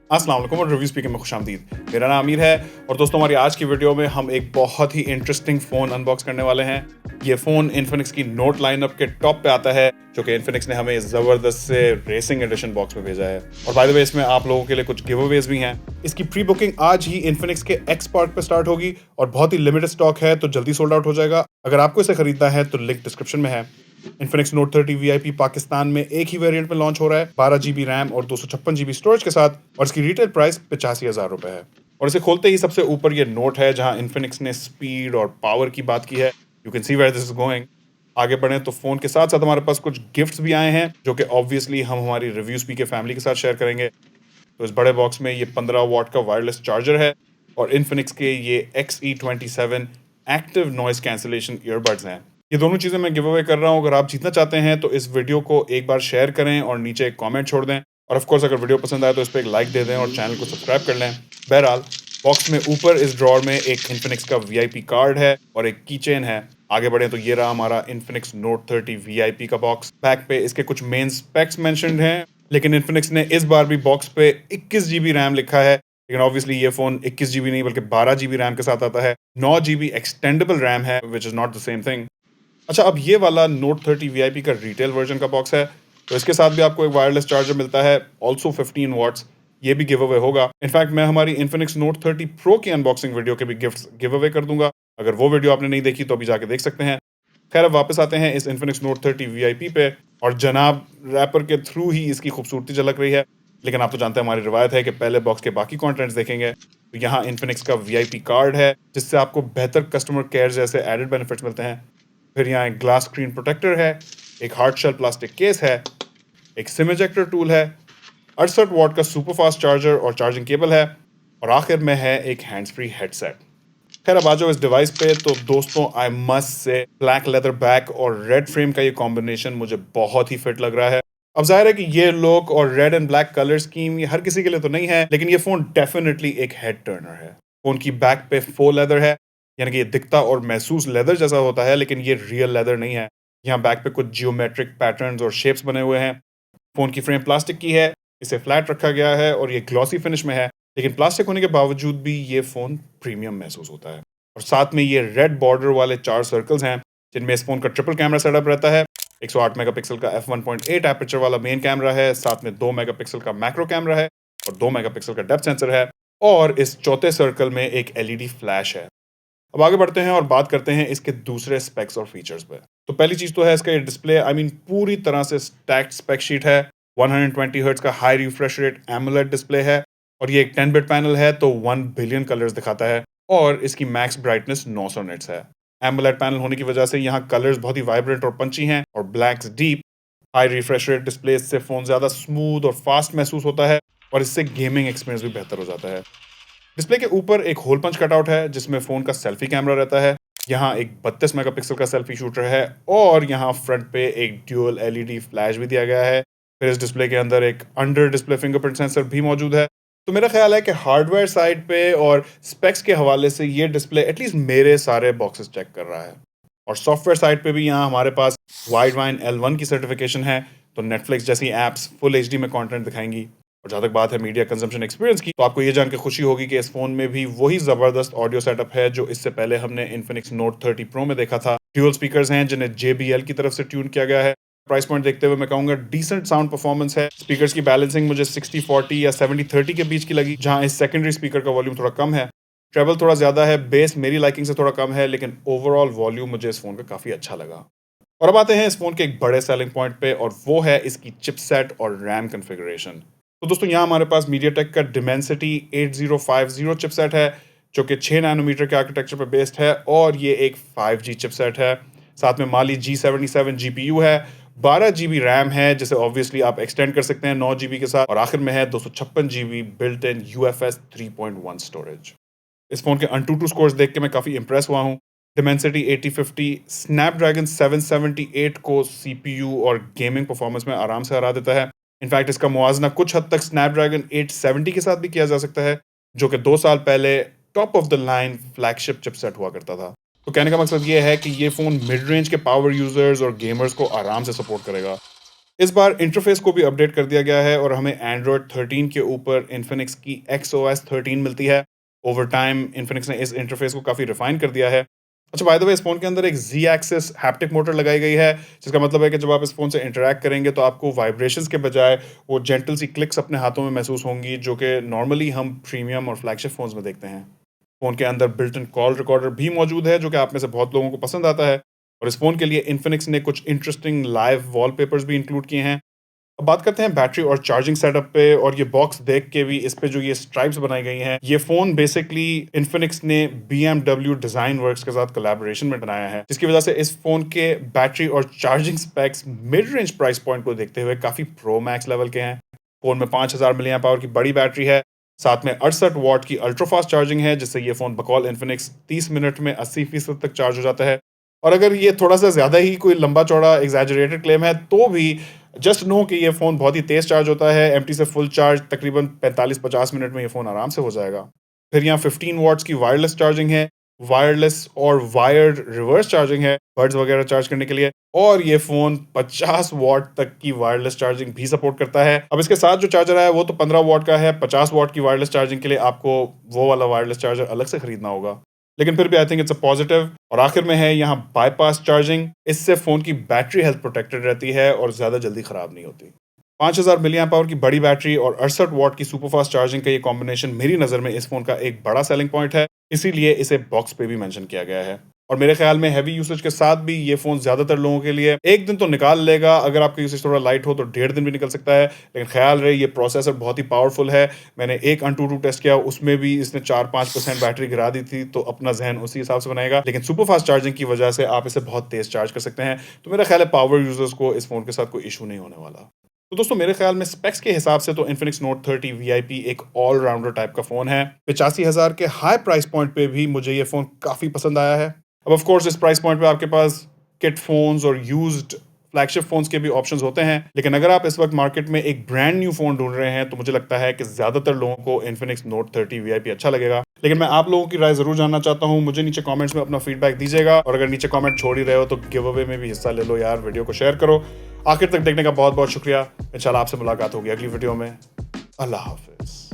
अस्सलाम वालेकुम और रिव्यू स्पीकर में खुशामदीद। मेरा नाम अमीर है और दोस्तों हमारी आज की वीडियो में हम एक बहुत ही इंटरेस्टिंग फ़ोन अनबॉक्स करने वाले हैं। ये फ़ोन इन्फिनिक्स की नोट लाइनअप के टॉप पे आता है, जो कि इन्फिनिक्स ने हमें ज़बरदस्त से रेसिंग एडिशन बॉक्स में भेजा है। और बाय द वे इसमें आप लोगों के लिए कुछ गिव अवेज भी हैं। इसकी प्री बुकिंग आज ही इन्फिनिक्स के एक्स पार्क पे स्टार्ट होगी और बहुत ही लिमिटेड स्टॉक है, तो जल्दी सोल्ड आउट हो जाएगा। अगर आपको इसे खरीदना है तो लिंक डिस्क्रिप्शन में है। इन्फिनिक्स नोट 30 वीआईपी पाकिस्तान में एक ही वेरिएंट में लॉन्च हो रहा है, 12 GB रैम और 256 GB स्टोरेज के साथ, और इसकी रिटेल प्राइस 85,000 रुपए है। और इसे खोलते ही सबसे ऊपर ये नोट है, जहां इन्फिनिक्स ने स्पीड और पावर की बात की है। You can see where this is going. आगे बढ़े तो फोन के साथ साथ हमारे पास कुछ गिफ्ट्स भी आए हैं, जो कि ऑब्वियसली हम हमारी रिव्यू स्पीकर फैमिली के साथ शेयर करेंगे। तो इस बड़े बॉक्स में ये 15 वॉट का वायरलेस चार्जर है और इन्फिनिक्स के ये XE27 active noise cancellation earbuds हैं। ये दोनों चीज़ें मैं गिव अवे कर रहा हूँ। अगर आप जीतना चाहते हैं तो इस वीडियो को एक बार शेयर करें और नीचे एक कमेंट छोड़ दें, और ऑफ कोर्स अगर वीडियो पसंद आए तो इस पर एक लाइक दे दें और चैनल को सब्सक्राइब कर लें। बहरहाल, बॉक्स में ऊपर इस ड्रॉर में एक इन्फिनिक्स का वीआईपी कार्ड है और एक की चेन है। आगे बढ़े तो ये रहा हमारा इन्फिनिक्स नोट 30 वीआईपी का बॉक्स। बैक पे इसके कुछ मेन स्पेक्स मेंशन्ड हैं, लेकिन इन्फिनिक्स ने इस बार भी बॉक्स पे 21 GB रैम लिखा है। लेकिन ऑब्वियसली ये फोन 21 GB नहीं बल्कि 12 GB रैम के साथ आता है। 9 GB एक्सटेंडेबल रैम है, which is not the same thing. अच्छा, अब ये वाला नोट 30 वीआईपी का रिटेल वर्जन का बॉक्स है, तो इसके साथ भी आपको एक वायरलेस चार्जर मिलता है, ऑल्सो 15 वॉट्स। ये भी गिव अवे होगा। इनफैक्ट मैं हमारी इन्फिनिक्स नोट 30 प्रो की अनबॉक्सिंग वीडियो के भी गिफ्ट्स गिव अवे कर दूंगा। अगर वो वीडियो आपने नहीं देखी तो अभी जाके देख सकते हैं। खैर, अब वापस आते हैं इस इन्फिनिक्स नोट 30 वीआईपी पे, और जनाब रैपर के थ्रू ही इसकी खूबसूरती झलक रही है। लेकिन आप तो जानते हैं हमारी रिवायत है कि पहले बॉक्स के बाकी कंटेंट्स देखेंगे। तो यहाँ इन्फिनिक्स का वीआईपी कार्ड है, जिससे आपको बेहतर कस्टमर केयर जैसे एडेड बेनिफिट्स मिलते हैं। फिर यहाँ एक ग्लास स्क्रीन प्रोटेक्टर है, एक हार्ड शेल प्लास्टिक केस है, एक सिम इजेक्टर टूल है, 68 वॉट का सुपर फास्ट चार्जर और चार्जिंग केबल है, और आखिर में है एक हैंड्स फ्री हेडसेट। खैर, अब आ जाओ इस डिवाइस पे, तो दोस्तों I must say black leather back और रेड फ्रेम का ये कॉम्बिनेशन मुझे बहुत ही फिट लग रहा है। अब जाहिर है कि ये लुक और red and black colour scheme ये हर किसी के लिए तो नहीं है, लेकिन ये फोन डेफिनेटली एक हेड टर्नर है। फोन की बैक पे फो लेदर है, यानी कि ये दिखता और महसूस लेदर जैसा होता है, लेकिन ये रियल लेदर नहीं है। यहाँ बैक पे कुछ जियोमेट्रिक पैटर्न्स और शेप्स बने हुए हैं। फोन की फ्रेम प्लास्टिक की है, इसे फ्लैट रखा गया है और ये ग्लॉसी फिनिश में है, लेकिन प्लास्टिक होने के बावजूद भी ये फोन प्रीमियम महसूस होता है। और साथ में ये रेड बॉर्डर वाले 4 सर्कल्स हैं, जिनमें इस फोन का ट्रिपल कैमरा सेटअप रहता है। 108 मेगापिक्सल का f1.8 एपर्चर वाला मेन कैमरा है, साथ में 2 मेगापिक्सल का मैक्रो कैमरा है और 2 मेगापिक्सल का डेप्थ सेंसर है, और इस चौथे सर्कल में एक एलईडी फ्लैश है। अब आगे बढ़ते हैं और बात करते हैं इसके दूसरे स्पेक्स और फीचर्स पे। तो पहली चीज तो है इसका ये डिस्प्ले। पूरी तरह से स्टैक्ड स्पेक शीट है। 120 हर्ट्ज का high refresh rate AMOLED display है, और ये एक 10 बिट पैनल है, तो 1 बिलियन कलर्स दिखाता है, और इसकी मैक्स ब्राइटनेस 900 निट्स है। एमोलेड पैनल होने की वजह से यहाँ कलर्स बहुत ही वाइब्रेंट और पंची हैं, और blacks deep. High refresh rate display से फोन ज्यादा स्मूथ और फास्ट महसूस होता है, और इससे गेमिंग एक्सपीरियंस भी बेहतर हो जाता है। डिस्प्ले के ऊपर एक होल पंच कटआउट है, जिसमें फोन का सेल्फी कैमरा रहता है। यहाँ एक 32 मेगापिक्सल का सेल्फी शूटर है, और यहाँ फ्रंट पे एक ड्यूअल एलईडी फ्लैश भी दिया गया है। फिर इस डिस्प्ले के अंदर एक अंडर डिस्प्ले फिंगरप्रिंट सेंसर भी मौजूद है। तो मेरा ख्याल है कि हार्डवेयर साइड पे और स्पेक्स के हवाले से ये डिस्प्ले एटलीस्ट मेरे सारे बॉक्सेस चेक कर रहा है। और सॉफ्टवेयर साइड पे भी यहाँ हमारे पास वाइड वाइन L1 की सर्टिफिकेशन है, तो नेटफ्लिक्स जैसी एप्स फुल HD में कंटेंट दिखाएंगी। और जहाँ तक बात है मीडिया कंजम्पशन एक्सपीरियंस की, तो आपको ये जान के खुशी होगी कि इस फोन में भी वही जबरदस्त ऑडियो सेटअप है जो इससे पहले हमने इन्फिनिक्स नोट 30 प्रो में देखा था। ड्यूअल स्पीकर्स हैं, जिन्हें JBL की तरफ से ट्यून किया गया है। प्राइस पॉइंट देखते हुए मैं कहूंगा डिसेंट साउंड परफॉर्मेंस है। स्पीकर्स की बैलेंसिंग मुझे 60-40 या 70-30 के बीच की लगी, जहां इस सेकेंडरी स्पीकर का वॉल्यूम थोड़ा कम है, ट्रेबल थोड़ा ज्यादा है, बेस मेरी लाइकिंग से थोड़ा कम है, लेकिन ओवरऑल वॉल्यूम मुझे इस फोन का काफी अच्छा लगा। और अब आते हैं इस फोन के एक बड़े सेलिंग पॉइंट पे, और वो है इसकी चिपसेट और रैम कॉन्फ़िगरेशन। तो दोस्तों यहाँ हमारे पास मीडियाटेक का डिमेंसिटी 8050 चिपसेट है, जो कि 6 नैनोमीटर के आर्किटेक्चर पर बेस्ड है, और ये एक 5G चिपसेट है। साथ में माली G77 GPU है, 12 GB रैम है, जिसे ऑब्वियसली आप एक्सटेंड कर सकते हैं 9 GB के साथ, और आखिर में है 256 GB built in UFS 3.1 storage. इस फोन के Antutu स्कोर्स देख के मैं काफ़ी इंप्रेस हुआ हूँ। डिमेंसिटी 8050 स्नैपड्रैगन 778 को CPU और गेमिंग परफॉर्मेंस में आराम से हरा देता है। इनफैक्ट इसका मुआवजना कुछ हद तक स्नैपड्रैगन 870 के साथ भी किया जा सकता है, जो कि 2 साल पहले top of the line flagship chipset हुआ करता था। तो कहने का मकसद ये है कि ये फ़ोन मिड रेंज के पावर यूजर्स और गेमर्स को आराम से सपोर्ट करेगा। इस बार इंटरफेस को भी अपडेट कर दिया गया है और हमें एंड्रॉयड 13 के ऊपर इन्फिनिक्स की XOS 13 मिलती है। ओवर टाइम इन्फिनिक्स ने इस इंटरफेस को काफ़ी रिफाइन कर दिया है। अच्छा, बाय द वे, इस फ़ोन के अंदर एक Z एक्सिस हैप्टिक मोटर लगाई गई है, जिसका मतलब है कि जब आप इस फ़ोन से इंटरैक्ट करेंगे तो आपको वाइब्रेशंस के बजाय वो जेंटल सी क्लिक्स अपने हाथों में महसूस होंगी, जो कि नॉर्मली हम प्रीमियम और फ्लैगशिप फ़ोन्स में देखते हैं। फ़ोन के अंदर बिल्ट इन कॉल रिकॉर्डर भी मौजूद है, जो कि आप में से बहुत लोगों को पसंद आता है। और इस फ़ोन के लिए इन्फिनिक्स ने कुछ इंटरेस्टिंग लाइव वॉलपेपर्स भी इंक्लूड किए हैं। अब बात करते हैं बैटरी और चार्जिंग सेटअप पे, और ये बॉक्स देख के भी इस पे जो ये स्ट्राइप्स बनाई गई हैं, ये फ़ोन बेसिकली इन्फिनिक्स ने BMW डिज़ाइन वर्क्स के साथ कोलैबोरेशन में बनाया है, जिसकी वजह से इस फ़ोन के बैटरी और charging specs mid range price point को देखते हुए काफ़ी प्रो मैक्स लेवल के हैं। फ़ोन में 5000 मिली एम्प आवर की बड़ी बैटरी है, साथ में 68 वॉट की अल्ट्रा फास्ट चार्जिंग है, जिससे ये फ़ोन बकौल इन्फिनिक्स 30 मिनट में 80% तक चार्ज हो जाता है। और अगर ये थोड़ा सा ज़्यादा ही कोई लंबा चौड़ा एग्जैजरेटेड क्लेम है, तो भी जस्ट नो कि ये फ़ोन बहुत ही तेज़ चार्ज होता है। एम्प्टी से फुल चार्ज तकरीबन 45-50 मिनट में ये फ़ोन आराम से हो जाएगा। फिर यहाँ 15 वॉट्स की वायरलेस चार्जिंग है, वायरलेस और वायर्ड रिवर्स चार्जिंग है बड्स वगैरह चार्ज करने के लिए, और ये फ़ोन 50 वॉट तक की वायरलेस चार्जिंग भी सपोर्ट करता है। अब इसके साथ जो चार्जर है वो तो 15 वॉट का है, 50 वॉट की वायरलेस चार्जिंग के लिए आपको वो वाला वायरलेस चार्जर अलग से खरीदना होगा, लेकिन फिर भी I think it's a positive. और आखिर में है यहाँ बाईपास चार्जिंग। इससे फ़ोन की बैटरी हेल्थ प्रोटेक्टेड रहती है और ज़्यादा जल्दी ख़राब नहीं होती। 5000 मिली एम्प आवर की बड़ी बैटरी और 68 वॉट की सुपर फास्ट चार्जिंग का ये कॉम्बिनेशन मेरी नज़र में इस फ़ोन का एक बड़ा सेलिंग पॉइंट है, इसीलिए इसे बॉक्स पे भी मेंशन किया गया है। और मेरे ख्याल में हैवी यूसेज के साथ भी ये फ़ोन ज़्यादातर लोगों के लिए एक दिन तो निकाल लेगा। अगर आपका यूसेज थोड़ा लाइट हो तो 1.5 दिन भी निकल सकता है, लेकिन ख्याल रहे ये प्रोसेसर बहुत ही पावरफुल है। मैंने एक AnTuTu टेस्ट किया, उसमें भी इसने 4-5% बैटरी गिरा दी थी, तो अपना जहन उसी हिसाब से बनाएगा। लेकिन सुपर फास्ट चार्जिंग की वजह से आप इसे बहुत तेज़ चार्ज कर सकते हैं, तो मेरा ख्याल है पावर यूजर्स को इस फ़ोन के साथ कोई इशू नहीं होने वाला। तो दोस्तों, मेरे ख्याल में स्पेक्स के हिसाब से तो इन्फिनिक्स नोट 30 VIP एक ऑलराउंडर टाइप का फ़ोन है। 85,000 के हाई प्राइस पॉइंट पे भी मुझे ये फ़ोन काफ़ी पसंद आया है। अब ऑफ कोर्स इस प्राइस पॉइंट पे आपके पास किट फ़ोन्स और यूज्ड फ्लैगशिप फ़ोन्स के भी ऑप्शंस होते हैं, लेकिन अगर आप इस वक्त मार्केट में एक ब्रांड न्यू फ़ोन ढूंढ रहे हैं तो मुझे लगता है कि ज़्यादातर लोगों को इन्फिनिक्स नोट 30 VIP अच्छा लगेगा। लेकिन मैं आप लोगों की राय ज़रूर जानना चाहता हूँ। मुझे नीचे कमेंट्स में अपना फीडबैक दीजिएगा, और अगर नीचे कमेंट छोड़ ही रहे हो तो गिव अवे में भी हिस्सा ले लो यार, वीडियो को शेयर करो। आखिर तक देखने का बहुत बहुत शुक्रिया। इंशाल्लाह आपसे मुलाकात होगी अगली वीडियो में। अल्लाह हाफिज़।